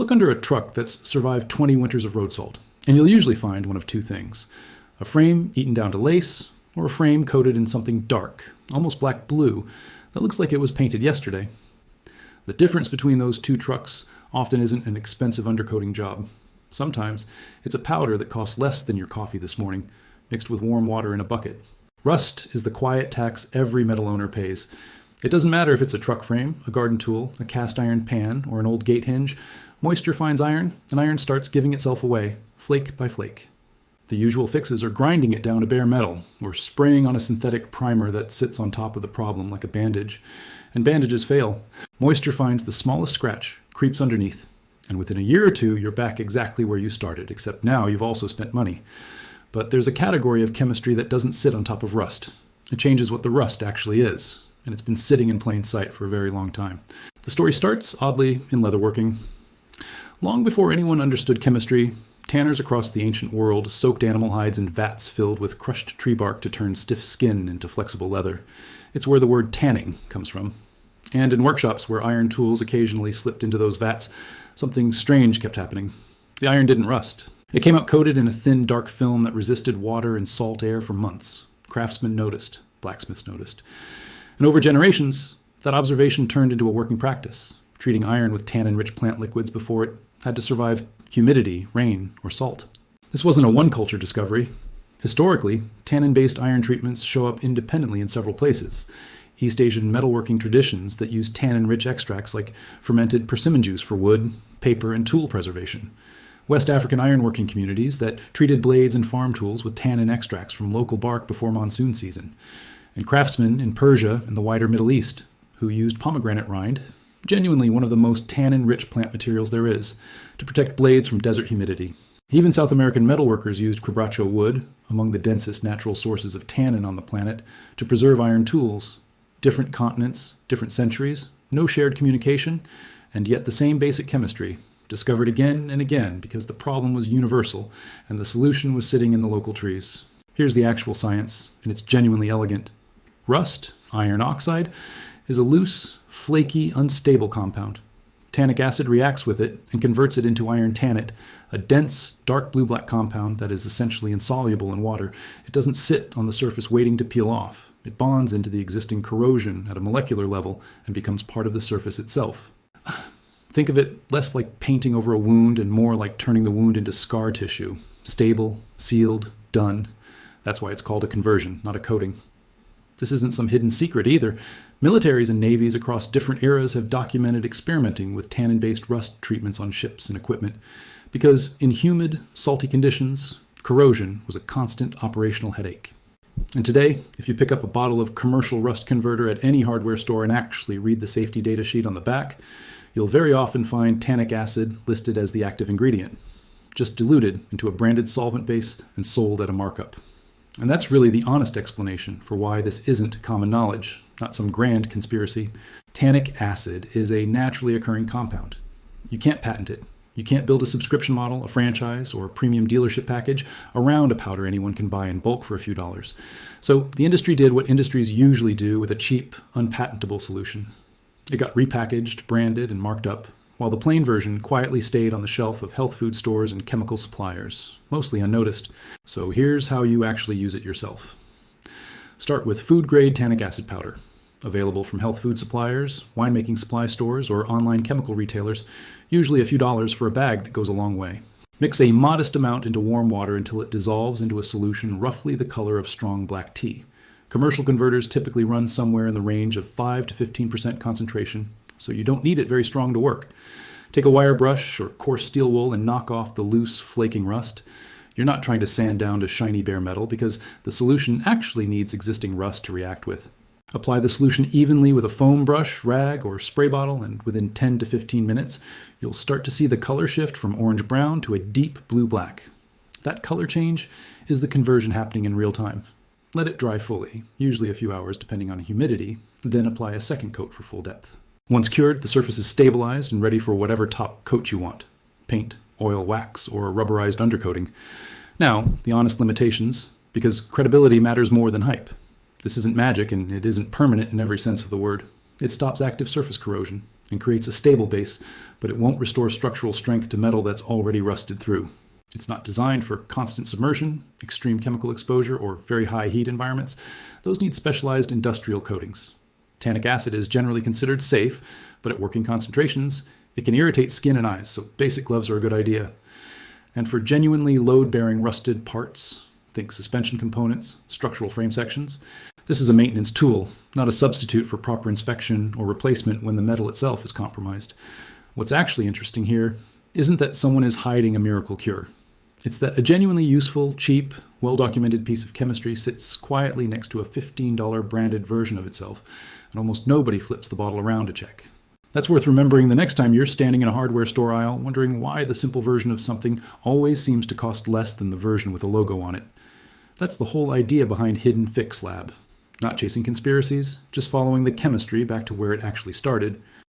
Look under a truck that's survived 20 winters of road salt, and you'll usually find one of two things: a frame eaten down to lace, or a frame coated in something dark, almost black blue, that looks like it was painted yesterday. The difference between those two trucks often isn't an expensive undercoating job. Sometimes it's a powder that costs less than your coffee this morning, mixed with warm water in a bucket. Rust is the quiet tax every metal owner pays. It doesn't matter if it's a truck frame, a garden tool, a cast iron pan, or an old gate hinge. Moisture finds iron, and iron starts giving itself away, flake by flake. The usual fixes are grinding it down to bare metal, or spraying on a synthetic primer that sits on top of the problem like a bandage. And bandages fail. Moisture finds the smallest scratch, creeps underneath, and within a year or two, you're back exactly where you started, except now you've also spent money. But there's a category of chemistry that doesn't sit on top of rust. It changes what the rust actually is, and it's been sitting in plain sight for a very long time. The story starts, oddly, in leatherworking. Long before anyone understood chemistry, tanners across the ancient world soaked animal hides in vats filled with crushed tree bark to turn stiff skin into flexible leather. It's where the word tanning comes from. And in workshops where iron tools occasionally slipped into those vats, something strange kept happening. The iron didn't rust. It came out coated in a thin, dark film that resisted water and salt air for months. Craftsmen noticed. Blacksmiths noticed. And over generations, that observation turned into a working practice, treating iron with tannin-rich plant liquids before it had to survive humidity, rain, or salt. This wasn't a one-culture discovery. Historically, tannin-based iron treatments show up independently in several places. East Asian metalworking traditions that use tannin-rich extracts like fermented persimmon juice for wood, paper, and tool preservation. West African ironworking communities that treated blades and farm tools with tannin extracts from local bark before monsoon season. And craftsmen in Persia and the wider Middle East who used pomegranate rind, genuinely one of the most tannin-rich plant materials there is, to protect blades from desert humidity. Even South American metalworkers used quebracho wood, among the densest natural sources of tannin on the planet, to preserve iron tools. Different continents, different centuries, no shared communication, and yet the same basic chemistry, discovered again and again because the problem was universal and the solution was sitting in the local trees. Here's the actual science, and it's genuinely elegant. Rust, iron oxide, is a loose, flaky, unstable compound. Tannic acid reacts with it and converts it into iron tannate, a dense, dark blue-black compound that is essentially insoluble in water. It doesn't sit on the surface waiting to peel off. It bonds into the existing corrosion at a molecular level and becomes part of the surface itself. Think of it less like painting over a wound and more like turning the wound into scar tissue. Stable, sealed, done. That's why it's called a conversion, not a coating. This isn't some hidden secret either. Militaries and navies across different eras have documented experimenting with tannin-based rust treatments on ships and equipment, because in humid, salty conditions, corrosion was a constant operational headache. And today, if you pick up a bottle of commercial rust converter at any hardware store and actually read the safety data sheet on the back, you'll very often find tannic acid listed as the active ingredient, just diluted into a branded solvent base and sold at a markup. And that's really the honest explanation for why this isn't common knowledge, not some grand conspiracy. Tannic acid is a naturally occurring compound. You can't patent it. You can't build a subscription model, a franchise, or a premium dealership package around a powder anyone can buy in bulk for a few dollars. So the industry did what industries usually do with a cheap, unpatentable solution. It got repackaged, branded, and marked up, while the plain version quietly stayed on the shelf of health food stores and chemical suppliers, mostly unnoticed. So here's how you actually use it yourself. Start with food-grade tannic acid powder, available from health food suppliers, winemaking supply stores, or online chemical retailers, usually a few dollars for a bag that goes a long way. Mix a modest amount into warm water until it dissolves into a solution roughly the color of strong black tea. Commercial converters typically run somewhere in the range of 5 to 15% concentration, so you don't need it very strong to work. Take a wire brush or coarse steel wool and knock off the loose, flaking rust. You're not trying to sand down to shiny bare metal because the solution actually needs existing rust to react with. Apply the solution evenly with a foam brush, rag, or spray bottle, and within 10 to 15 minutes, you'll start to see the color shift from orange-brown to a deep blue-black. That color change is the conversion happening in real time. Let it dry fully, usually a few hours depending on humidity, then apply a second coat for full depth. Once cured, the surface is stabilized and ready for whatever top coat you want: paint, oil, wax, or rubberized undercoating. Now, the honest limitations, because credibility matters more than hype. This isn't magic, and it isn't permanent in every sense of the word. It stops active surface corrosion. and creates a stable base, but it won't restore structural strength to metal that's already rusted through. It's not designed for constant submersion, extreme chemical exposure, or very high heat environments. Those need specialized industrial coatings. Tannic acid is generally considered safe, but at working concentrations, it can irritate skin and eyes, so basic gloves are a good idea. And for genuinely load-bearing rusted parts, think suspension components, structural frame sections, this is a maintenance tool, not a substitute for proper inspection or replacement when the metal itself is compromised. What's actually interesting here isn't that someone is hiding a miracle cure. It's that a genuinely useful, cheap, well-documented piece of chemistry sits quietly next to a $15 branded version of itself, and almost nobody flips the bottle around to check. That's worth remembering the next time you're standing in a hardware store aisle wondering why the simple version of something always seems to cost less than the version with a logo on it. That's the whole idea behind Hidden Fix Lab. Not chasing conspiracies, just following the chemistry back to where it actually started,